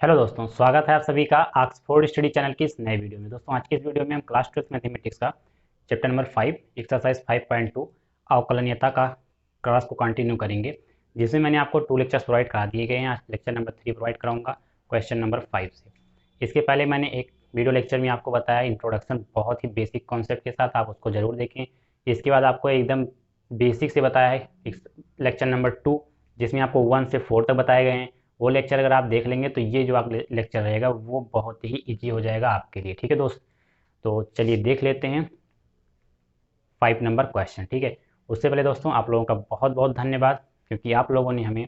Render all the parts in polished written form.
Hello दोस्तों, स्वागत है आप सभी का ऑक्सफोर्ड स्टडी चैनल की इस नए वीडियो में। दोस्तों, आज की इस वीडियो में हम क्लास 12 मैथमेटिक्स का चैप्टर नंबर 5 एक्सरसाइज 5.2 अवकलनीयता का क्लास को कंटिन्यू करेंगे, जिसमें मैंने आपको 2 लेक्चर्स प्रोवाइड करा दिए गए हैं। आज लेक्चर नंबर 3 प्रोवाइड कराऊंगा क्वेश्चन नंबर 5 से। इसके पहले मैंने एक वीडियो लेक्चर में आपको बताया इंट्रोडक्शन, बहुत ही बेसिक कॉन्सेप्ट के साथ, आप उसको जरूर देखें। इसके बाद आपको एकदम बेसिक से बताया है लेक्चर नंबर 2, जिसमें आपको 1 से 4 तक बताए गए हैं। वो लेक्चर अगर आप देख लेंगे तो ये जो आप लेक्चर रहेगा वो बहुत ही इजी हो जाएगा आपके लिए। ठीक है दोस्त, तो चलिए देख लेते हैं 5 नंबर क्वेश्चन। ठीक है, उससे पहले दोस्तों आप लोगों का बहुत बहुत धन्यवाद, क्योंकि आप लोगों ने हमें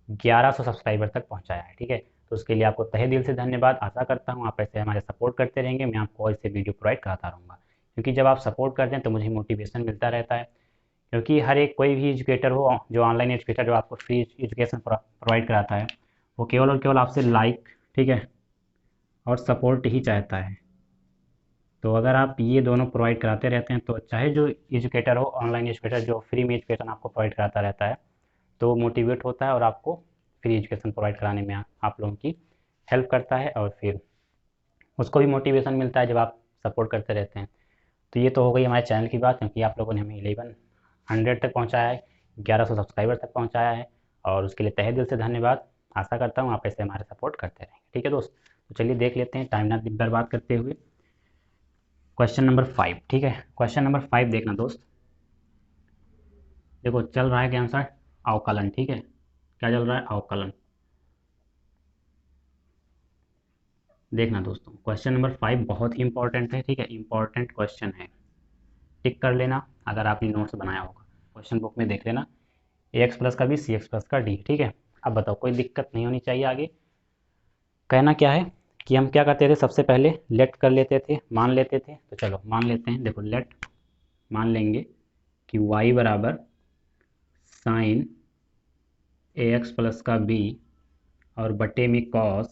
1100 सब्सक्राइबर तक पहुंचाया है। ठीक है, तो उसके लिए आपको तहे दिल से धन्यवाद। आशा करता हूँ आप ऐसे हमारे सपोर्ट करते रहेंगे, मैं आपको ऐसे वीडियो प्रोवाइड कराता रहूँगा, क्योंकि जब आप सपोर्ट करते हैं तो मुझे मोटिवेशन मिलता रहता है। क्योंकि हर एक कोई भी एजुकेटर हो, जो ऑनलाइन एजुकेटर जो आपको फ्री एजुकेशन प्रोवाइड कराता है, वो केवल और केवल आपसे लाइक, ठीक है, और सपोर्ट ही चाहता है। तो अगर आप ये दोनों प्रोवाइड कराते रहते हैं तो चाहे जो एजुकेटर हो, ऑनलाइन एजुकेटर जो फ्री में एजुकेशन आपको प्रोवाइड कराता रहता है, तो वो मोटिवेट होता है और आपको फ्री एजुकेशन प्रोवाइड कराने में आप लोगों की हेल्प करता है, और फिर उसको भी मोटिवेशन मिलता है जब आप सपोर्ट करते रहते हैं। तो ये तो हो गई हमारे चैनल की बात, क्योंकि आप लोगों ने हमें 1100 तक पहुँचाया है, 1100 सब्सक्राइबर तक पहुँचाया है, और उसके लिए तहे दिल से धन्यवाद। आशा करता हूँ आप ऐसे हमारे सपोर्ट करते रहेंगे। ठीक है दोस्त, तो चलिए देख लेते हैं टाइम ना बर्बाद करते हुए क्वेश्चन नंबर 5। ठीक है, क्वेश्चन नंबर 5 देखना दोस्त। देखो चल रहा है क्या आंसर, अवकलन। ठीक है, क्या चल रहा है, अवकलन। देखना दोस्तों, क्वेश्चन नंबर 5 बहुत ही इंपॉर्टेंट है। ठीक है, इंपॉर्टेंट क्वेश्चन है, टिक कर लेना अगर आपने नोट्स बनाया होगा। क्वेश्चन बुक में देख लेना, ए एक्स प्लस का बी सी एक्स प्लस का डी। ठीक है, अब बताओ, कोई दिक्कत नहीं होनी चाहिए। आगे कहना क्या है कि हम क्या करते थे, सबसे पहले लेट कर लेते थे, मान लेते थे। तो चलो मान लेते हैं। देखो लेट मान लेंगे कि y बराबर साइन ए एक्स प्लस का बी और बटे में कॉस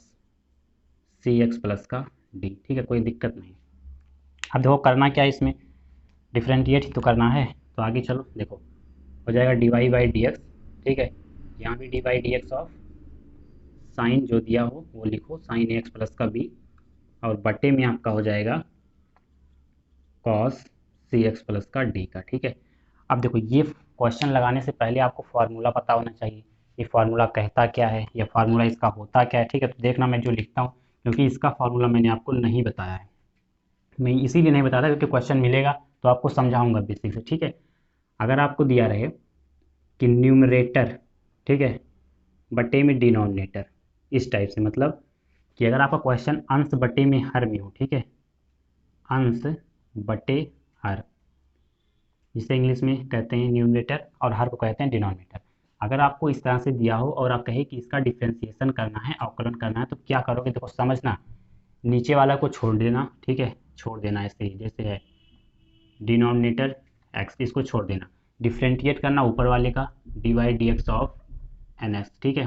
सी एक्स प्लस का डी। ठीक है, कोई दिक्कत नहीं। अब देखो करना क्या है, इसमें डिफ्रेंशिएट ही तो करना है। तो आगे चलो, देखो हो जाएगा D Y by D x. ठीक है, यहाँ भी d by D x of sine जो दिया हो वो लिखो, साइन ए एक्स प्लस का बी, और बटे में आपका हो जाएगा कॉस सी एक्स प्लस का डी का। ठीक है, अब देखो ये क्वेश्चन लगाने से पहले आपको फार्मूला पता होना चाहिए। ये फार्मूला कहता क्या है, या फार्मूला इसका होता क्या है। ठीक है, तो देखना मैं जो लिखता हूँ, क्योंकि इसका फार्मूला मैंने आपको नहीं बताया है। मैं इसीलिए नहीं बताता क्योंकि क्वेश्चन मिलेगा तो आपको समझाऊंगा बेसिक से। ठीक है, अगर आपको दिया रहे कि न्यूमरेटर, ठीक है, बटे में डिनोमिनेटर, इस टाइप से, मतलब कि अगर आपका क्वेश्चन अंश बटे में हर में हो, ठीक है, अंश बटे हर, जिसे इंग्लिश में कहते हैं न्यूमरेटर और हर को कहते हैं डिनोमिनेटर। अगर आपको इस तरह से दिया हो और आप कहे कि इसका डिफ्रेंसिएशन करना है, अवकलन करना है, तो क्या करोगे, देखो समझना, नीचे वाला को छोड़ देना। ठीक है, छोड़ देना ऐसे ही जैसे है, डिनोमिनेटर एक्स, इसको छोड़ देना। डिफ्रेंशिएट करना ऊपर वाले का, d Y D x of n x. ठीक है,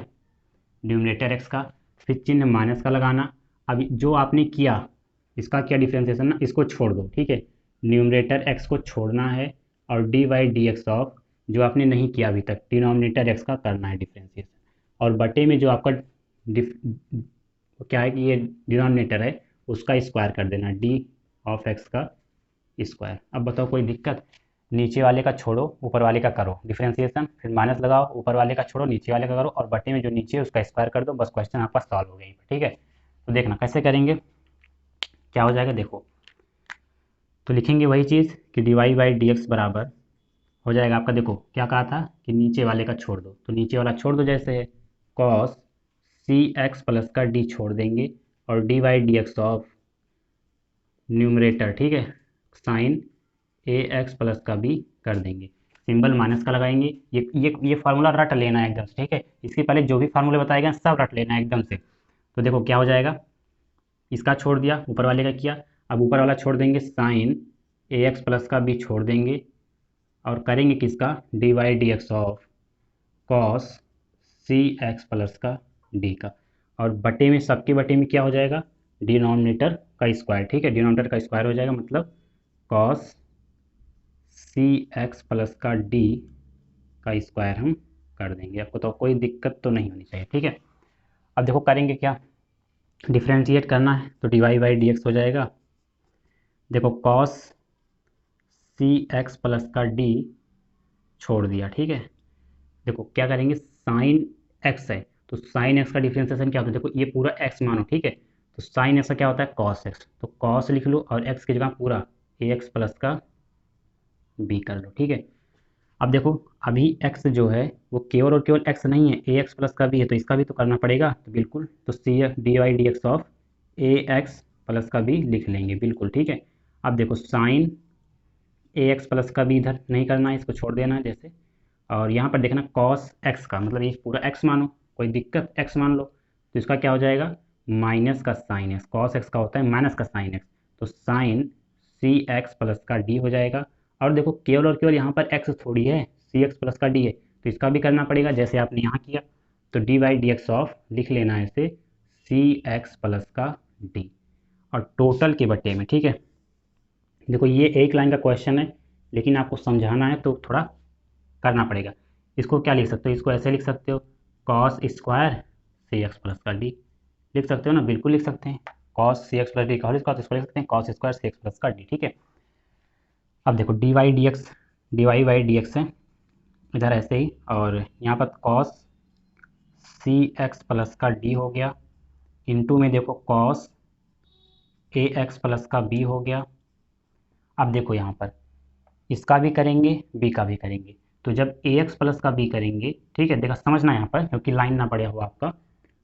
न्यूमरेटर एक्स का, फिर चिन्ह माइनस का लगाना। अब जो आपने किया, इसका क्या डिफ्रेंसिएशन ना, इसको छोड़ दो। ठीक है, न्यूमरेटर एक्स को छोड़ना है, और d Y D x of, जो आपने नहीं किया अभी तक, डिनोमिनेटर एक्स का करना है डिफ्रेंसिएशन, और बटे में जो आपका क्या है कि ये डिनोमिनेटर है, उसका स्क्वायर कर देना, डी ऑफ एक्स का स्क्वायर। अब बताओ कोई दिक्कत, नीचे वाले का छोड़ो, ऊपर वाले का करो डिफरेंशिएशन, फिर माइनस लगाओ, ऊपर वाले का छोड़ो, नीचे वाले का करो, और बटे में जो नीचे है उसका स्क्वायर कर दो, बस क्वेश्चन आपका सॉल्व हो गया। ठीक है, तो देखना कैसे करेंगे, क्या हो जाएगा देखो। तो लिखेंगे वही चीज़ कि d Y by D x बराबर हो जाएगा आपका, देखो क्या कहा था कि नीचे वाले का छोड़ दो, तो नीचे वाला छोड़ दो, जैसे है कॉस सी एक्स प्लस का डी छोड़ देंगे, और d Y D x of numerator, ठीक है, साइन ए एक्स प्लस का भी कर देंगे, सिंबल माइनस का लगाएंगे। ये फार्मूला रट लेना है एकदम से। ठीक है, इसके पहले जो भी फार्मूले बताए गए सब रट लेना है एकदम से। तो देखो क्या हो जाएगा, इसका छोड़ दिया, ऊपर वाले का किया, अब ऊपर वाला छोड़ देंगे, साइन ए एक्स प्लस का भी छोड़ देंगे, और करेंगे किसका, d Y D x of cos c x plus का डी का, और बटे में, सबके बटे में क्या हो जाएगा, डिनोमिनेटर का स्क्वायर। ठीक है, डिनोमिनेटर का स्क्वायर हो जाएगा, मतलब कॉस सी एक्स प्लस का डी का स्क्वायर हम कर देंगे। आपको तो कोई दिक्कत तो नहीं होनी चाहिए। ठीक है, अब देखो करेंगे क्या, डिफ्रेंशिएट करना है तो D Y by D x हो जाएगा। देखो कॉस सी एक्स प्लस का डी छोड़ दिया, ठीक है। देखो क्या करेंगे, साइन एक्स है तो साइन एक्स का डिफ्रेंसिएशन क्या होता है, देखो ये पूरा एक्स मानो, ठीक है। तो साइन एक्स का क्या होता है, कॉस एक्स, तो कॉस लिख लो और एक्स की जगह पूरा ए एक्स प्लस का बी कर लो, ठीक है। अब देखो अभी x जो है वो केवल और केवल x नहीं है, ए एक्स प्लस का भी है, तो इसका भी तो करना पड़ेगा, तो बिल्कुल तो c d Y D x of a x plus का भी लिख लेंगे, बिल्कुल ठीक है। अब देखो साइन ए एक्स प्लस का भी इधर नहीं करना है, इसको छोड़ देना है जैसे। और यहाँ पर देखना कॉस एक्स का मतलब ये पूरा एक्स मानो, कोई दिक्कत एक्स मान लो, तो इसका क्या हो जाएगा, माइनस का साइन एक्स, कॉस एक्स का होता है माइनस का साइन एक्स, तो साइन सी एक्स प्लस का डी हो जाएगा। और देखो केवल और केवल यहाँ पर एक्स थोड़ी है, सी एक्स प्लस का डी है, तो इसका भी करना पड़ेगा जैसे आपने यहाँ किया। तो D Y D x of लिख लेना है इसे सी एक्स प्लस का डी, और टोटल के बटे में, ठीक है। देखो ये एक लाइन का क्वेश्चन है, लेकिन आपको समझाना है तो थोड़ा करना पड़ेगा। इसको क्या लिख सकते हो, इसको ऐसे लिख सकते हो, cos square c x plus का डी, लिख सकते हो ना, बिल्कुल लिख सकते हैं। Cos c x plus d का होल स्क्वायर, इसको लिख सकते हैं cos square c x plus का डी, ठीक है। अब देखो D Y by D x है इधर ऐसे ही, और यहाँ पर कॉस सी एक्स प्लस का डी हो गया, इनटू में देखो कॉस ए एक्स प्लस का बी हो गया। अब देखो यहाँ पर इसका भी करेंगे, बी का भी करेंगे, तो जब ए एक्स प्लस का बी करेंगे, ठीक है, देखा समझना यहाँ पर क्योंकि लाइन ना पड़े हुआ आपका,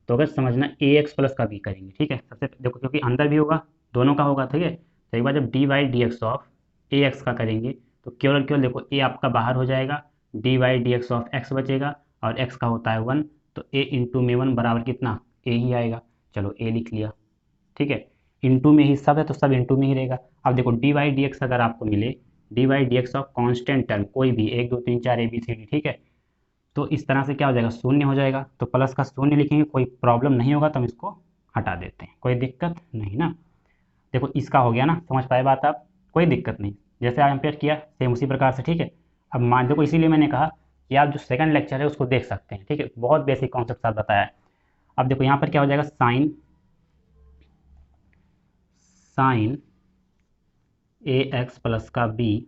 तो अगर समझना ए एक्स प्लस का बी करेंगे, ठीक है। सबसे देखो क्योंकि अंदर भी होगा, दोनों का होगा, ठीक है। तो एक बार जब d Y D x of a x का करेंगे तो केवल केवल देखो ए आपका बाहर हो जाएगा, D Y D x of x बचेगा, और एक्स का होता है 1, तो ए इंटू में 1 बराबर कितना, ए ही आएगा। चलो ए लिख लिया, ठीक है। इंटू में ही सब है तो सब इंटू में ही रहेगा। अब देखो डी वाई डी एक्स अगर आपको मिले, d Y D x of constant term कोई भी 1 2 3 4 ए बी सी डी, ठीक है, तो इस तरह से क्या हो जाएगा, शून्य हो जाएगा, तो प्लस का शून्य लिखेंगे, कोई प्रॉब्लम नहीं होगा तो हम इसको हटा देते हैं, कोई दिक्कत नहीं ना। देखो इसका हो गया ना, समझ पाए बात आप, कोई दिक्कत नहीं। जैसे आज एम्पेयर किया सेम उसी प्रकार से, ठीक है। अब मान देखो इसीलिए मैंने कहा कि आप जो सेकंड लेक्चर है उसको देख सकते हैं, ठीक है, बहुत बेसिक कॉन्सेप्ट साथ बताया है। अब देखो यहाँ पर क्या हो जाएगा, साइन ए एक्स प्लस का बी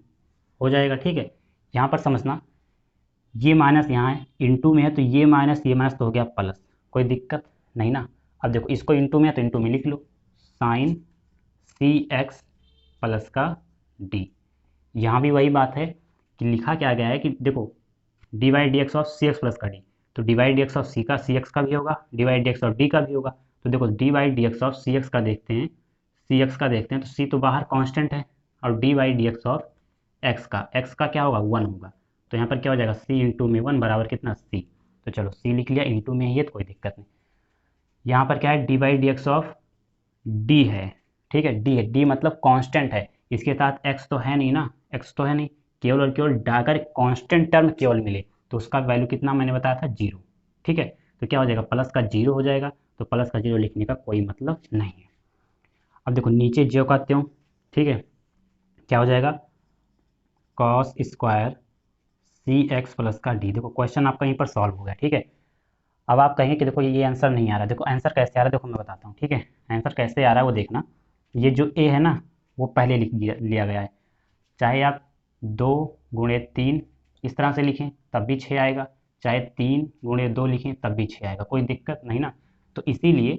हो जाएगा, ठीक है। यहाँ पर समझना ये माइनस यहाँ है, इंटू में है तो ये माइनस तो हो गया प्लस, कोई दिक्कत नहीं ना। अब देखो इसको इंटू में है तो इंटू में लिख लो, साइन सी एक्स प्लस का डी। यहाँ भी वही बात है कि लिखा क्या गया है कि देखो D Y D x of C x plus का डी, तो D Y D x of C का सी एक्स का भी होगा, D Y D x of D का भी होगा। तो देखो D Y D x of C X का देखते हैं, सी एक्स का देखते हैं, तो सी तो बाहर कांस्टेंट है, और d Y D x of x का क्या होगा, 1 होगा। तो यहाँ पर क्या हो जाएगा, सी इंटू में 1 बराबर कितना, सी। तो चलो सी लिख लिया, इंटू में ही है तो कोई दिक्कत नहीं। यहाँ पर क्या है, D by D x of D है, ठीक है, डी है, डी मतलब कांस्टेंट है, इसके साथ एक्स तो है नहीं ना, एक्स तो है नहीं, केवल और केवल अगर कांस्टेंट टर्म केवल मिले तो उसका वैल्यू कितना मैंने बताया था, 0, ठीक है। तो क्या हो जाएगा, प्लस का 0 हो जाएगा, तो प्लस का 0 लिखने का कोई मतलब नहीं है। अब देखो नीचे ज्यों का त्यों, ठीक है, क्या हो जाएगा, cos square c x plus का डी। देखो क्वेश्चन आपका यहीं पर सॉल्व हो गया, ठीक है। अब आप कहेंगे कि देखो ये आंसर नहीं आ रहा, देखो आंसर कैसे आ रहा है, देखो मैं बताता हूँ, ठीक है। आंसर कैसे आ रहा है वो देखना, ये जो ए है ना वो पहले लिया गया है, चाहे आप 2 × 3 इस तरह से लिखें तब भी 6 आएगा, चाहे 3 × 2 लिखें तब भी 6 आएगा, कोई दिक्कत नहीं ना। तो इसीलिए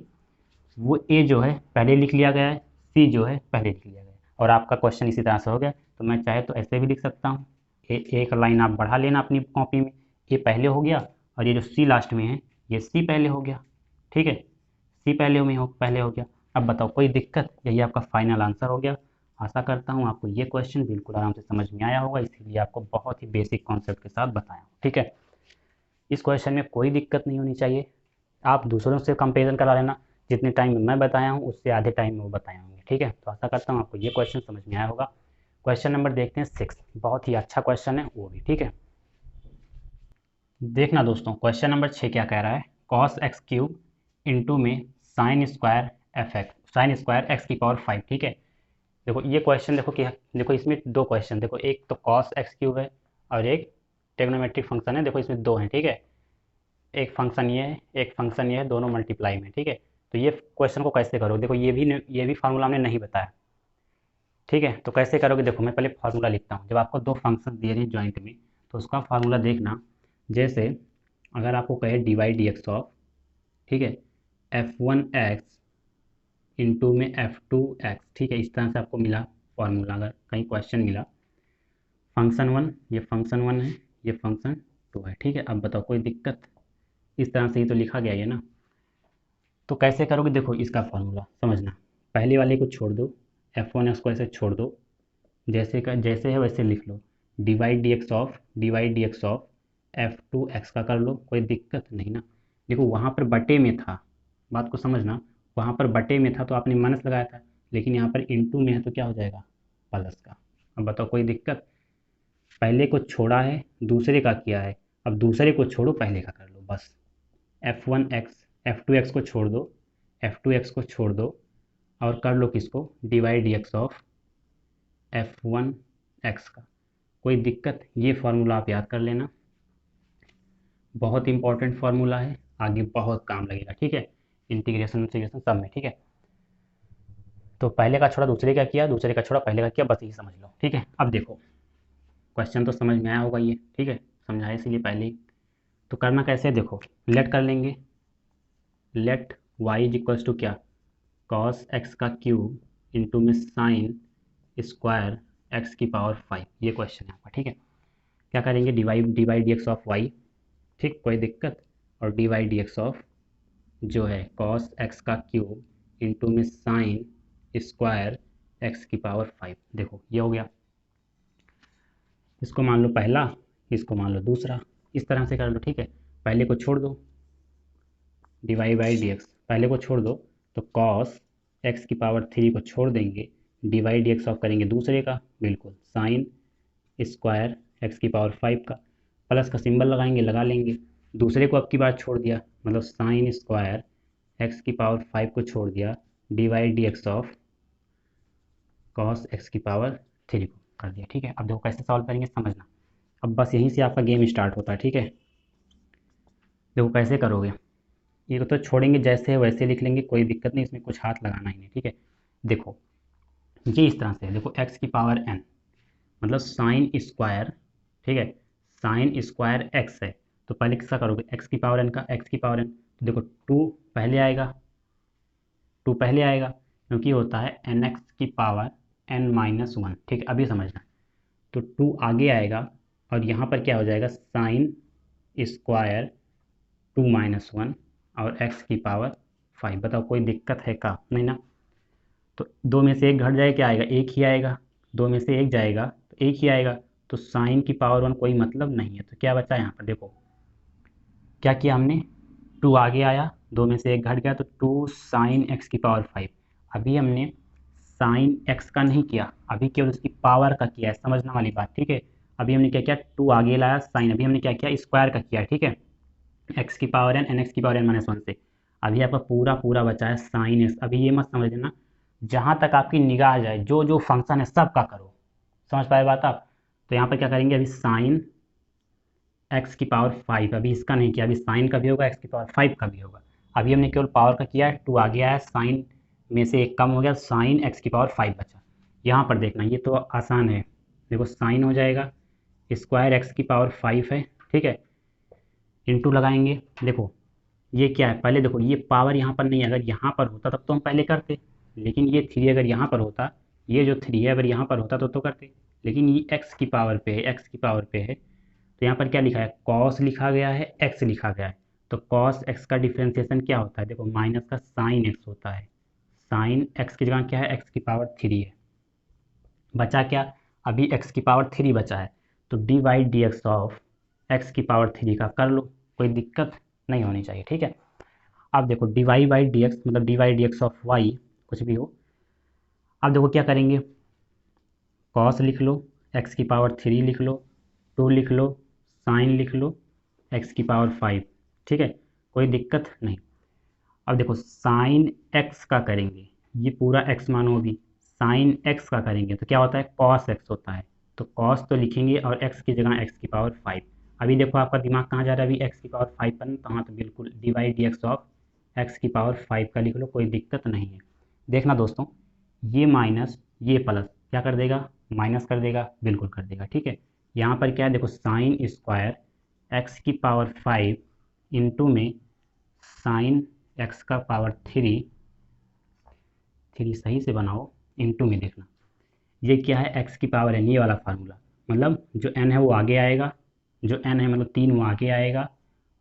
वो ए जो है पहले लिख लिया गया है, सी जो है पहले लिख लिया गया है, और आपका क्वेश्चन इसी तरह से हो गया। तो मैं चाहे तो ऐसे भी लिख सकता हूँ, एक लाइन आप बढ़ा लेना अपनी कॉपी में, ए पहले हो गया और ये जो सी लास्ट में है ये सी पहले हो गया, ठीक है, सी पहले हो गया। अब बताओ कोई दिक्कत, यही आपका फाइनल आंसर हो गया। आशा करता हूँ आपको ये क्वेश्चन बिल्कुल आराम से समझ में आया होगा, इसीलिए आपको बहुत ही बेसिक कॉन्सेप्ट के साथ बताया, ठीक है। इस क्वेश्चन में कोई दिक्कत नहीं होनी चाहिए, आप दूसरों से कंपेरिजन करा लेना, जितने टाइम में मैं बताया हूँ उससे आधे टाइम में वो बताए होंगे, ठीक है। तो आशा करता हूँ आपको ये क्वेश्चन समझ में आया होगा। क्वेश्चन नंबर देखते हैं 6, बहुत ही अच्छा क्वेश्चन है वो भी, ठीक है। देखना दोस्तों क्वेश्चन नंबर 6 क्या कह रहा है, कॉस एक्स क्यूब इंटू में sine square F x, sign square x की पावर 5, ठीक है। देखो ये क्वेश्चन देखो कि देखो इसमें दो क्वेश्चन, देखो एक तो कॉस एक्स क्यूब है और एक ट्रिग्नोमेट्रिक फंक्शन है, देखो इसमें दो हैं, ठीक है। एक फंक्शन ये है, एक फंक्शन ये है, दोनों मल्टीप्लाई में, ठीक है। तो ये क्वेश्चन को कैसे करोगे, देखो ये भी फार्मूला हमने नहीं बताया, ठीक है। तो कैसे करोगे, देखो मैं पहले फार्मूला लिखता हूँ। जब आपको दो फंक्शन दिए हैं जॉइंट में तो उसका फार्मूला देखना। जैसे अगर आपको कहे डिवाइड डी एक्स ऑफ, ठीक है, f1x इंटू में f2x, ठीक है, इस तरह से आपको मिला फार्मूला। अगर कहीं क्वेश्चन मिला फंक्शन वन, ये फंक्शन वन है, ये फंक्शन टू है, ठीक है। अब बताओ कोई दिक्कत, इस तरह से ही तो लिखा गया है ना। तो कैसे करोगे, देखो इसका फार्मूला समझना। पहले वाले को छोड़ दो, f1x को ऐसे छोड़ दो, जैसे है वैसे लिख लो। Divide D x of f2x का कर लो, कोई दिक्कत नहीं ना। देखो वहाँ पर बटे में था, बात को समझना, वहाँ पर बटे में था तो आपने माइनस लगाया था, लेकिन यहाँ पर इनटू में है तो क्या हो जाएगा, प्लस का। अब बताओ कोई दिक्कत, पहले को छोड़ा है दूसरे का किया है, अब दूसरे को छोड़ो पहले का कर लो बस। f1x f2x को छोड़ दो, f2x को छोड़ दो और कर लो किसको, divide D x of f1x का। कोई दिक्कत, ये फार्मूला आप याद कर लेना, बहुत इंपॉर्टेंट फार्मूला है, आगे बहुत काम लगेगा, ठीक है, इंटीग्रेशन इंटीग्रेशन सब में, ठीक है। तो पहले का छोड़ा दूसरे का किया, दूसरे का छोड़ा पहले का किया, बस यही समझ लो, ठीक है। अब देखो क्वेश्चन तो समझ में आया होगा ये, ठीक है, समझाया इसीलिए पहले ही। तो करना कैसे है, देखो लेट कर लेंगे, let y is equals to क्या, कॉस एक्स का क्यूब इंटू में साइन स्क्वायर एक्स की पावर 5, ये क्वेश्चन है आपका, ठीक है। क्या करेंगे, divide D x of y, ठीक, कोई दिक्कत, और डिवाइड डी एक्स ऑफ जो है कॉस एक्स का क्यूब इंटू में साइन स्क्वायर एक्स की पावर 5, देखो ये हो गया। इसको मान लो पहला, इसको मान लो दूसरा, इस तरह से कर लो, ठीक है। पहले को छोड़ दो, डिवाइड बाई डी एक्स, पहले को छोड़ दो तो कॉस एक्स की पावर 3 को छोड़ देंगे, डिवाइड डी एक्स ऑफ करेंगे दूसरे का, बिल्कुल, साइन स्क्वायर एक्स की पावर 5 का, प्लस का सिंबल लगाएंगे, लगा लेंगे। दूसरे को अब की बार छोड़ दिया, मतलब साइन स्क्वायर एक्स की पावर 5 को छोड़ दिया, divide D x of cos x की पावर 3 को कर दिया, ठीक है। अब देखो कैसे सॉल्व करेंगे समझना, अब बस यहीं से आपका गेम स्टार्ट होता है, ठीक है। देखो कैसे करोगे, ये तो छोड़ेंगे जैसे है वैसे लिख लेंगे, कोई दिक्कत नहीं, इसमें कुछ हाथ लगाना ही नहीं, ठीक है। देखो ये इस तरह से है, देखो एक्स की पावर n, मतलब साइन स्क्वायर, ठीक है, साइन स्क्वायर एक्स है, तो पहले किसका करोगे, एक्स की पावर n का, एक्स की पावर n, तो देखो टू पहले आएगा, टू पहले आएगा, क्योंकि होता है एन एक्स की पावर n माइनस वन, ठीक है, अभी समझना। तो टू आगे आएगा और यहाँ पर क्या हो जाएगा, sine square two minus one और एक्स की पावर 5, बताओ कोई दिक्कत है का, नहीं ना। तो दो में से एक घट जाए क्या आएगा, एक ही आएगा, दो में से एक जाएगा तो एक ही आएगा, तो साइन की पावर 1 कोई मतलब नहीं है, तो क्या बचा यहाँ पर, देखो क्या किया हमने, टू आगे आया, दो में से एक घट गया, तो टू साइन एक्स की पावर 5। अभी हमने साइन एक्स का नहीं किया, अभी केवल उसकी पावर का किया है, समझना वाली बात, ठीक है। अभी हमने क्या किया, टू आगे लाया साइन, अभी हमने क्या किया, स्क्वायर का किया, ठीक है, एक्स की पावर एन एक्स की पावर एन माइनस वन से। अभी आपका पूरा पूरा बचा है साइन एक्स। अभी ये मत समझ लेना, जहाँ तक आपकी निगाह जाए जो जो फंक्शन है सब का करो, समझ पाए बात आप। तो यहाँ पर क्या करेंगे, अभी साइन एक्स की पावर 5, अभी इसका नहीं किया, अभी साइन का भी होगा, एक्स की पावर 5 का भी होगा। अभी हमने केवल पावर का किया है, टू आ गया है, साइन में से एक कम हो गया, साइन एक्स की पावर 5 बचा। यहाँ पर देखना, ये तो आसान है, देखो साइन हो जाएगा, स्क्वायर एक्स की पावर 5 है, ठीक है, इंटू लगाएंगे। देखो ये क्या है, पहले देखो ये पावर यहाँ पर नहीं है, अगर यहाँ पर होता तब तो हम पहले करते, लेकिन ये थ्री अगर यहाँ पर होता, ये जो थ्री है अगर यहाँ पर होता तो करते, लेकिन ये एक्स की पावर पे है, एक्स की पावर पे है, तो यहाँ पर क्या लिखा है, कॉस लिखा गया है, एक्स लिखा गया है। तो कॉस एक्स का डिफ्रेंसिएशन क्या होता है, देखो माइनस का साइन एक्स होता है, साइन एक्स की जगह क्या है, एक्स की पावर 3 है, बचा क्या, अभी एक्स की पावर 3 बचा है, तो D Y D x of x की पावर 3 का कर लो, कोई दिक्कत नहीं होनी चाहिए, ठीक है। अब देखो D Y by D X, मतलब D Y D x of Y, कुछ भी हो। अब देखो क्या करेंगे, कॉस लिख लो, एक्स की पावर 3 लिख लो, टू लिख लो, साइन लिख लो, एक्स की पावर 5, ठीक है, कोई दिक्कत नहीं। अब देखो साइन एक्स का करेंगे, ये पूरा एक्स मानो, अभी साइन एक्स का करेंगे तो क्या होता है, कॉस एक्स होता है, तो कॉस तो लिखेंगे और एक्स की जगह एक्स की पावर 5। अभी देखो आपका दिमाग कहाँ जा रहा है, अभी एक्स की पावर 5 पर, तो हाँ तो बिल्कुल divide D x of x की पावर 5 का लिख लो, कोई दिक्कत नहीं है। देखना दोस्तों, ये माइनस ये प्लस क्या कर देगा, माइनस कर देगा, बिल्कुल कर देगा, ठीक है। यहाँ पर क्या है देखो, साइन स्क्वायर एक्स की पावर 5 इंटू में साइन एक्स का पावर 3 सही से बनाओ, इंटू में देखना ये क्या है, एक्स की पावर एन, ये वाला फार्मूला, मतलब जो एन है वो आगे आएगा, जो एन है मतलब 3 वो आगे आएगा,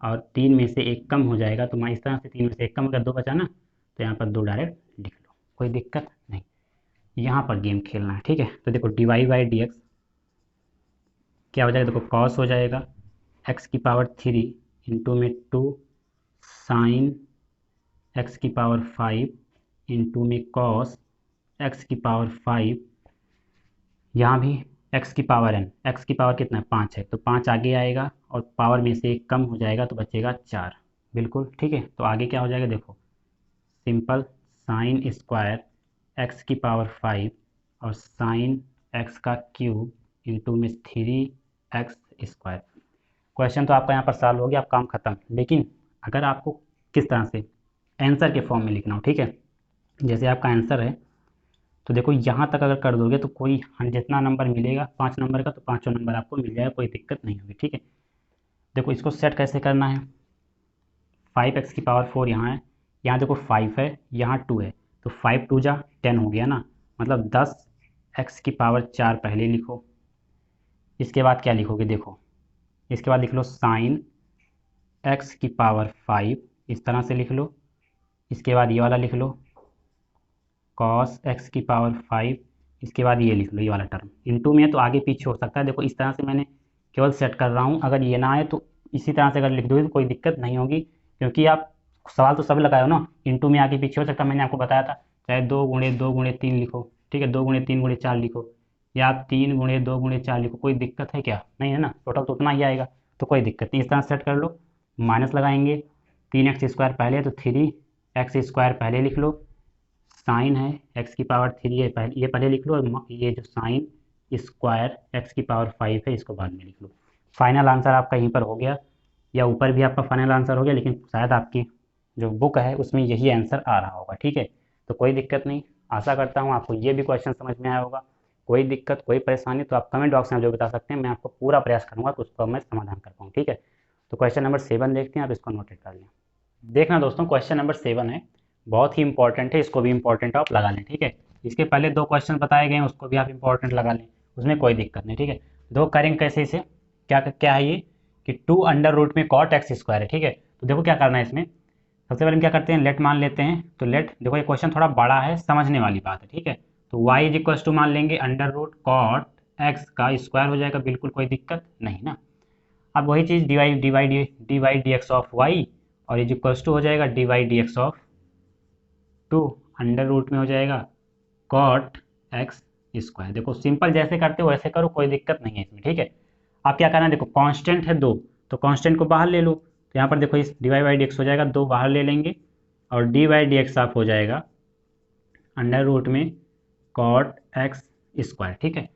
और 3 में से 1 कम हो जाएगा, तो मैं इस तरह से 3 में से 1 कम अगर 2 बचा ना, तो यहाँ पर 2 डायरेक्ट लिख लो, कोई दिक्कत नहीं। यहाँ पर गेम खेलना है, ठीक है। तो देखो डी बाई डी एक्स क्या हो जाएगा, देखो कॉस हो जाएगा एक्स की पावर 3 इंटू में 2 साइन एक्स की पावर 5 इंटू में कॉस एक्स की पावर 5, यहाँ भी x की पावर n, x की पावर कितना है 5 है, तो 5 आगे आएगा और पावर में से 1 कम हो जाएगा तो बचेगा 4, बिल्कुल ठीक है। तो आगे क्या हो जाएगा देखो, सिंपल साइन स्क्वायर x की पावर 5 और साइन x का क्यूब इंटू में 3x स्क्वायर। क्वेश्चन तो आपका यहाँ पर सॉल्व हो गया, आप काम खत्म। लेकिन अगर आपको किस तरह से आंसर के फॉर्म में लिखना हो, ठीक है, जैसे आपका आंसर है तो देखो यहाँ तक अगर कर दोगे तो कोई जितना नंबर मिलेगा 5 नंबर का, तो 5 नंबर आपको मिल जाएगा, कोई दिक्कत नहीं होगी, ठीक है। देखो इसको सेट कैसे करना है, 5x की पावर 4 यहाँ है, यहाँ देखो 5 है, यहाँ 2 है, तो 5 2 जा 10 हो गया ना, मतलब 10x की पावर 4 पहले लिखो। इसके बाद क्या लिखोगे देखो, इसके बाद लिख लो साइन x की पावर 5, इस तरह से लिख लो। इसके बाद ये वाला लिख लो कॉस एक्स की पावर 5, इसके बाद ये लिख लो ये वाला टर्म, इंटू में है तो आगे पीछे हो सकता है। देखो इस तरह से मैंने केवल सेट कर रहा हूँ, अगर ये ना आए तो इसी तरह से अगर लिख दोगे तो कोई दिक्कत नहीं होगी, क्योंकि आप सवाल तो सब लगाए हो ना, इंटू में आगे पीछे हो सकता है, मैंने आपको बताया था। चाहे 2 × 2 × 3 लिखो, ठीक है, 2 × 3 × 4 लिखो, या आप 3 × 2 × 4 लिखो, कोई दिक्कत है क्या, नहीं है ना, टोटल तो उतना ही आएगा, तो कोई दिक्कत नहीं। इस तरह सेट कर लो, माइनस लगाएंगे, 3x² पहले है तो 3x² पहले लिख लो, साइन है x की पावर 3 है पहले, ये पहले लिख लो, और ये जो साइन स्क्वायर x की पावर 5 है इसको बाद में लिख लो। फाइनल आंसर आपका यहीं पर हो गया, या ऊपर भी आपका फाइनल आंसर हो गया, लेकिन शायद आपकी जो बुक है उसमें यही आंसर आ रहा होगा, ठीक है। तो कोई दिक्कत नहीं, आशा करता हूँ आपको ये भी क्वेश्चन समझ में आया होगा। कोई दिक्कत कोई परेशानी तो आप कमेंट बॉक्स में जो बता सकते हैं, मैं आपको पूरा प्रयास करूँगा कि उसको मैं समाधान कर पाऊँ, ठीक है। तो क्वेश्चन नंबर 7 देखते हैं, आप इसको नोटेट कर लें। देखना दोस्तों, क्वेश्चन नंबर 7 है, बहुत ही इंपॉर्टेंट है, इसको भी इंपॉर्टेंट आप लगा लें, ठीक है। इसके पहले 2 क्वेश्चन बताए गए हैं, उसको भी आप इंपॉर्टेंट लगा लें, उसमें कोई दिक्कत नहीं, ठीक है। दो करेंगे कैसे इसे, क्या क्या है ये कि 2 अंडर रूट में कॉट एक्स स्क्वायर है, ठीक है। तो देखो क्या करना है इसमें, सबसे पहले हम क्या करते हैं, लेट मान लेते हैं। तो लेट, देखो ये क्वेश्चन थोड़ा बड़ा है, समझने वाली बात है, ठीक है। तो y इज इक्वल टू मान लेंगे अंडर रूट कॉट एक्स का स्क्वायर हो जाएगा, बिल्कुल कोई दिक्कत नहीं ना। अब वही चीज़ D Y D x of Y, और इज इक्वल टू हो जाएगा D Y D x of 2 under root में हो जाएगा कॉट एक्स स्क्वायर। देखो सिंपल जैसे करते हो वैसे करो, कोई दिक्कत नहीं है इसमें, ठीक है। आप क्या करना है, देखो कांस्टेंट है 2, तो कांस्टेंट को बाहर ले लो, तो यहाँ पर देखो इस d Y by D x हो जाएगा, 2 बाहर ले लेंगे, और डी वाई डी एक्स आप हो जाएगा अंडर रूट में कॉट एक्स स्क्वायर, ठीक है।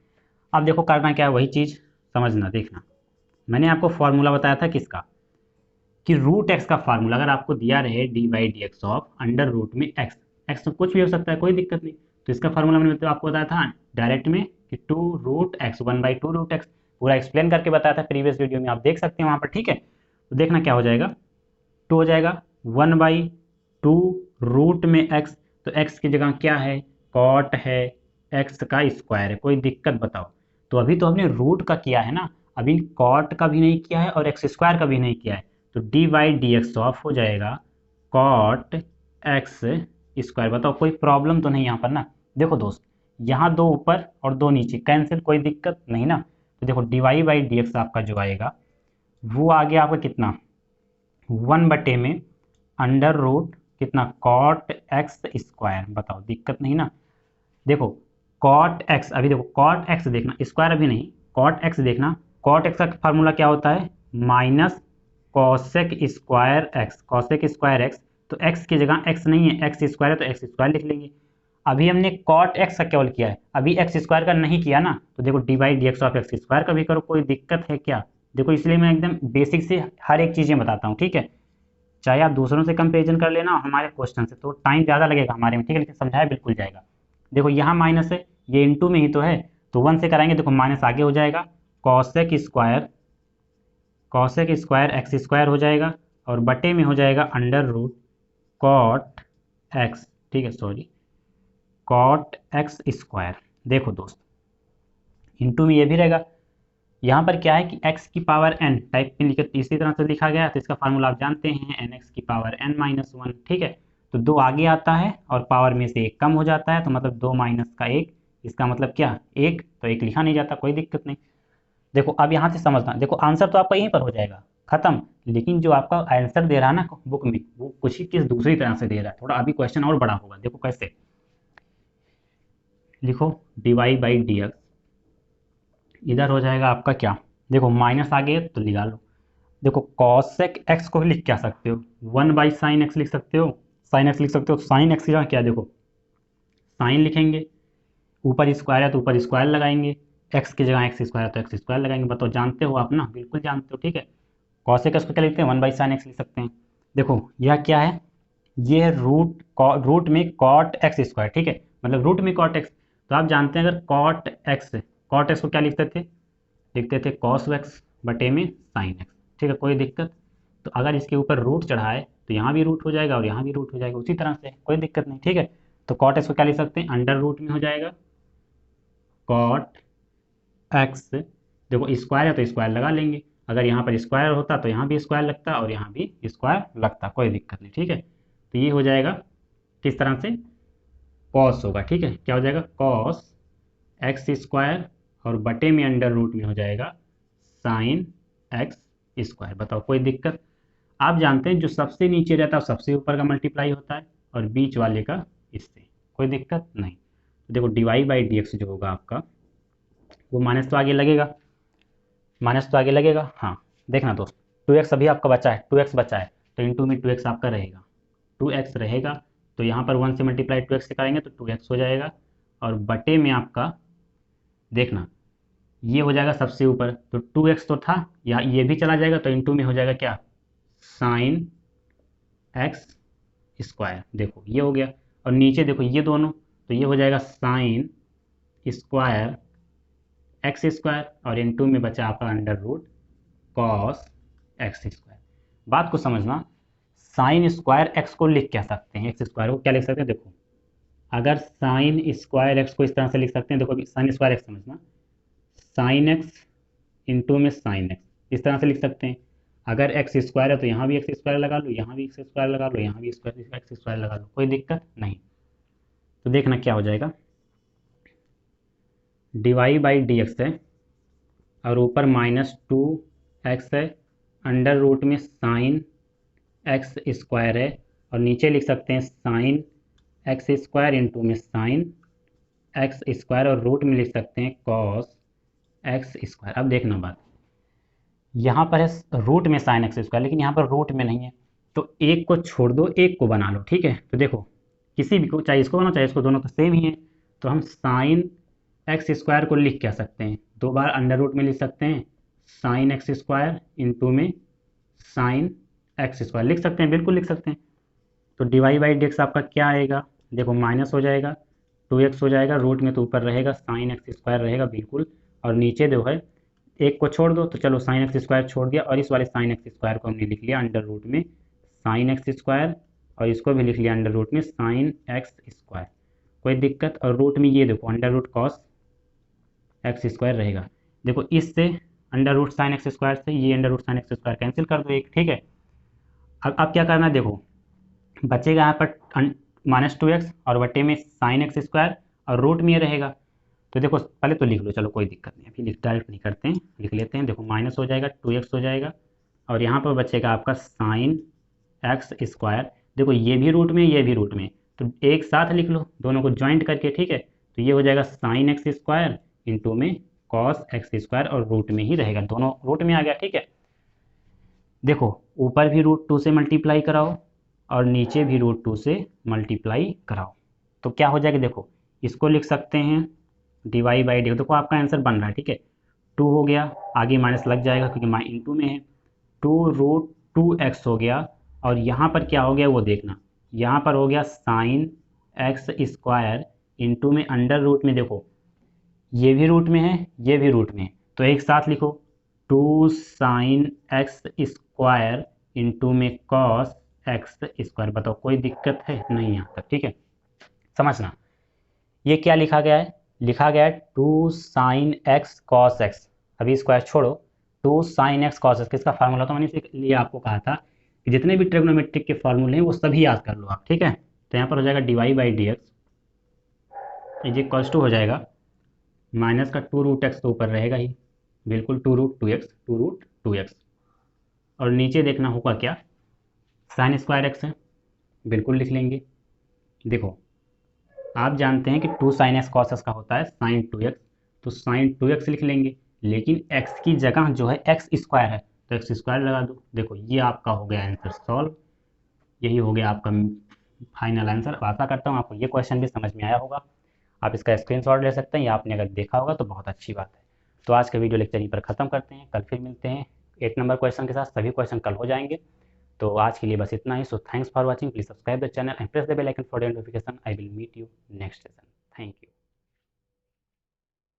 अब देखो करना क्या है, वही चीज़ समझना, देखना मैंने आपको फॉर्मूला बताया था किसका, कि रूट एक्स का फार्मूला अगर आपको दिया रहे d by D x of under root में एक्स, एक्स तो कुछ भी हो सकता है, कोई दिक्कत नहीं। तो इसका फार्मूला मैंने तो आपको बताया था डायरेक्ट में कि 2 रूट एक्स 1/2 रूट एक्स, पूरा एक्सप्लेन करके बताया था प्रीवियस वीडियो में, आप देख सकते हैं वहाँ पर, ठीक है। तो देखना क्या हो जाएगा, 2 हो जाएगा 1/2 रूट में एक्स, तो एक्स की जगह क्या है, कॉट है एक्स का स्क्वायर है, कोई दिक्कत बताओ। तो अभी तो हमने रूट का किया है ना, अभी कॉट का भी नहीं किया है और एक्स स्क्वायर का भी नहीं किया है, तो D Y D x of हो जाएगा कॉट एक्स स्क्वायर। बताओ कोई प्रॉब्लम तो नहीं यहाँ पर ना। देखो दोस्त, यहाँ 2 ऊपर और 2 नीचे कैंसिल, कोई दिक्कत नहीं ना। तो देखो D Y by D x आपका जो आएगा वो आ गया आपका कितना, 1 में अंडर रूट कितना कॉट एक्स स्क्वायर, बताओ दिक्कत नहीं ना। देखो कॉट एक्स, अभी देखो कॉट एक्स देखना, स्क्वायर अभी नहीं, कॉट एक्स देखना, कॉट एक्स का फार्मूला क्या होता है, minus cosec square x, cosec square x, तो एक्स की जगह एक्स नहीं है, एक्स स्क्वायर है तो एक्स स्क्वायर लिख लेंगे। अभी हमने कॉट एक्स का केवल किया है, अभी एक्स स्क्वायर का नहीं किया ना, तो देखो D Y D x of x square का भी करो, कोई दिक्कत है क्या। देखो इसलिए मैं एकदम बेसिक से हर एक चीज़ें बताता हूँ, ठीक है। चाहे आप दूसरों से कंपेरिजन कर लेना और हमारे क्वेश्चन से, तो टाइम ज़्यादा लगेगा हमारे में, ठीक है, लेकिन समझाया बिल्कुल जाएगा। देखो यहाँ माइनस है, ये इंटू में ही तो है, तो 1 से कराएंगे, देखो माइनस आगे हो जाएगा, कॉसेक स्क्वायर एक्स स्क्वायर हो जाएगा, और बटे में हो जाएगा अंडर रूट कॉट एक्स, ठीक है, सॉरी, कॉट एक्स स्क्वायर। देखो दोस्त, इंटू में ये भी रहेगा, यहाँ पर क्या है कि x की पावर n टाइप में लिखा, इसी तरह से लिखा गया, तो इसका फार्मूला आप जानते हैं, nx की पावर n माइनस 1, ठीक है। तो 2 आगे आता है और पावर में से 1 कम हो जाता है, तो मतलब 2 माइनस का 1, इसका मतलब क्या 1, तो 1 लिखा नहीं जाता, कोई दिक्कत नहीं। देखो अब यहाँ से समझना, देखो आंसर तो आपका यहीं पर हो जाएगा खत्म, लेकिन जो आपका आंसर दे रहा है ना बुक में, वो कुछ ही चीज़ दूसरी तरह से दे रहा है, थोड़ा अभी क्वेश्चन और बड़ा होगा। देखो कैसे लिखो, dy बाई डी एक्स, इधर हो जाएगा आपका क्या, देखो माइनस आ गया तो निकाल लो। देखो कॉसेक एक्स को लिख क्या सकते हो, 1 बाई साइन एक्स लिख सकते हो, साइन एक्स लिख सकते हो, साइन एक्स की जगह क्या, देखो साइन लिखेंगे, ऊपर स्क्वायर है तो ऊपर स्क्वायर लगाएंगे, एक्स की जगह एक्स स्क्वायर है तो एक्स स्क्वायर लगाएंगे। बताओ जानते हो आप ना, बिल्कुल जानते हो, ठीक है। कॉसेक एक्स को क्या लिखते हैं, 1 बाई साइन एक्स लिख सकते हैं। देखो यह क्या है, ये है रूट में कॉट एक्स स्क्वायर, ठीक है, मतलब रूट में कॉट एक्स, तो आप जानते हैं अगर कॉट एक्स को क्या लिखते थे कॉस एक्स बटे में साइन एक्स, ठीक है, कोई दिक्कत। तो अगर इसके ऊपर रूट चढ़ा है तो यहाँ भी रूट हो जाएगा और यहाँ भी रूट हो जाएगा, उसी तरह से कोई दिक्कत नहीं, ठीक है। तो कॉट एक्स को क्या लिख सकते हैं, अंडर रूट में हो जाएगा कॉट एक्स, देखो स्क्वायर है तो स्क्वायर लगा लेंगे, अगर यहाँ पर स्क्वायर होता तो यहाँ भी स्क्वायर लगता और यहाँ भी स्क्वायर लगता, कोई दिक्कत नहीं, ठीक है। तो ये हो जाएगा किस तरह से, कॉस होगा, ठीक है, क्या हो जाएगा कॉस एक्स स्क्वायर, और बटे में अंडर रूट में हो जाएगा साइन एक्स स्क्वायर। बताओ कोई दिक्कत। आप जानते हैं जो सबसे नीचे रहता है सबसे ऊपर का मल्टीप्लाई होता है, और बीच वाले का इससे, कोई दिक्कत नहीं। तो देखो डी बाई डी एक्स जो होगा आपका, वो माइनस तो आगे लगेगा, हाँ। देखना दोस्त, 2x अभी आपका बचा है, 2x बचा है, तो इंटू में 2x आपका रहेगा, 2x रहेगा, तो यहाँ पर 1 से मल्टीप्लाई 2x से करेंगे तो 2x हो जाएगा, और बटे में आपका देखना ये हो जाएगा सबसे ऊपर, तो 2x तो था, या ये भी चला जाएगा, तो इंटू में हो जाएगा क्या साइन एक्स स्क्वायर, देखो ये हो गया, और नीचे देखो ये दोनों, तो ये हो जाएगा साइन स्क्वायर एक्स स्क्वायर, और इंटू में बचा आपका under root cos x square. बात को समझना, साइन स्क्वायर एक्स को लिख क्या सकते हैं, एक्स स्क्वायर को क्या लिख सकते हैं, देखो अगर साइन स्क्वायर एक्स को इस तरह से लिख सकते हैं, देखो साइन स्क्वायर एक्स समझना, साइन एक्स इंटू में साइन एक्स, इस तरह से लिख सकते हैं। अगर एक्स स्क्वायर है तो यहाँ भी एक्स स्क्वायर लगा लो, यहाँ भी एक्स स्क्वायर लगा लो, यहाँ भी एक्स स्क्वायर लगा लो, कोई दिक्कत नहीं। तो देखना क्या हो जाएगा, D Y by D x है, और ऊपर -2x है, अंडर रूट में साइन एक्स स्क्वायर है, और नीचे लिख सकते हैं साइन एक्स स्क्वायर इंटू में साइन एक्स स्क्वायर, और रूट में लिख सकते हैं कॉस एक्स स्क्वायर। अब देखना बात, यहाँ पर है रूट में साइन एक्स स्क्वायर, लेकिन यहाँ पर रूट में नहीं है, तो एक को छोड़ दो एक को बना लो, ठीक है। तो देखो किसी भी को, चाहे इसको बनाओ चाहे इसको, दोनों तो सेम ही है, तो हम साइन एक्स स्क्वायर को लिख क्या सकते हैं, 2 बार अंडर रूट में लिख सकते हैं साइन एक्स स्क्वायर इंटू में साइन एक्स स्क्वायर, लिख सकते हैं, बिल्कुल लिख सकते हैं। तो D Y by D x आपका क्या आएगा, देखो माइनस हो जाएगा, 2x हो जाएगा, रूट में तो ऊपर रहेगा साइन एक्स स्क्वायर रहेगा बिल्कुल, और नीचे जो है एक को छोड़ दो, तो चलो साइन एक्स स्क्वायर छोड़ दिया, और इस वाले साइन एक्स स्क्वायर को हमने लिख लिया अंडर रूट में साइन एक्स स्क्वायर, और इसको भी लिख लिया अंडर रूट में साइन एक्स स्क्वायर, कोई दिक्कत। और रूट में ये देखो under root cos x square रहेगा, देखो इससे under root sine x square से ये under root sine x square cancel कर दो एक, ठीक है। अब क्या करना है, देखो बचेगा यहाँ पर -2x और बटे में साइन एक्स स्क्वायर, और रूट में ये रहेगा, तो देखो पहले तो लिख लो, चलो कोई दिक्कत नहीं, अभी डायरेक्ट नहीं करते हैं, लिख लेते हैं। देखो माइनस हो जाएगा, 2x हो जाएगा, और यहाँ पर बचेगा आपका साइन एक्स स्क्वायर, देखो ये भी रूट में ये भी रूट में, तो एक साथ लिख लो दोनों को ज्वाइंट करके, ठीक है। तो ये हो जाएगा साइन एक्स स्क्वायर इंटू में कॉस एक्स स्क्वायर, और रूट में ही रहेगा, दोनों रूट में आ गया, ठीक है। देखो ऊपर भी √2 से मल्टीप्लाई कराओ और नीचे भी √2 से मल्टीप्लाई कराओ, तो क्या हो जाएगा, देखो इसको लिख सकते हैं डी वाई बाई डी, देखो आपका आंसर बन रहा है, ठीक है। 2 हो गया, आगे माइनस लग जाएगा क्योंकि इंटू में है, 2√2x हो गया, और यहाँ पर क्या हो गया वो देखना, यहाँ पर हो गया साइन एक्स स्क्वायर इंटू में अंडर रूट में, देखो ये भी रूट में है ये भी रूट में है, तो एक साथ लिखो 2 साइन एक्स स्क्वायर इंटू में कॉस एक्स स्क्वायर। बताओ कोई दिक्कत है नहीं यहाँ तक, ठीक है, समझना। ये क्या लिखा गया है, लिखा गया है 2 साइन एक्स कॉस एक्स, अभी स्क्वायर छोड़ो, 2 साइन एक्स कॉस एक्स किसका फार्मूला, तो मैंने इसलिए आपको कहा था कि जितने भी ट्रिग्नोमेट्रिक के फार्मूले हैं वो सभी याद कर लो आप, ठीक है। तो यहाँ पर हो जाएगा D Y by D x is equals to हो जाएगा माइनस का 2 रूट एक्स तो ऊपर रहेगा ही, बिल्कुल 2 रूट 2 एक्स, 2 रूट 2 एक्स, और नीचे देखना होगा क्या, साइन स्क्वायर एक्स है, बिल्कुल लिख लेंगे। देखो आप जानते हैं कि 2 साइन एक्स कॉस एक्स का होता है साइन 2x, तो साइन 2x लिख लेंगे, लेकिन x की जगह जो है एक्स स्क्वायर है तो एक्स स्क्वायर लगा दो। देखो ये आपका हो गया आंसर सॉल्व, यही हो गया आपका फाइनल आंसर। आशा करता हूँ आपको ये क्वेश्चन भी समझ में आया होगा, आप इसका स्क्रीनशॉट ले सकते हैं या आपने अगर देखा होगा तो बहुत अच्छी बात है। तो आज का वीडियो लेक्चर यहीं पर ख़त्म करते हैं, कल फिर मिलते हैं 8 नंबर क्वेश्चन के साथ, सभी क्वेश्चन कल हो जाएंगे। तो आज के लिए बस इतना ही। So thanks for watching, please subscribe the channel and press the bell icon for notification. I will meet you next session. Thank you.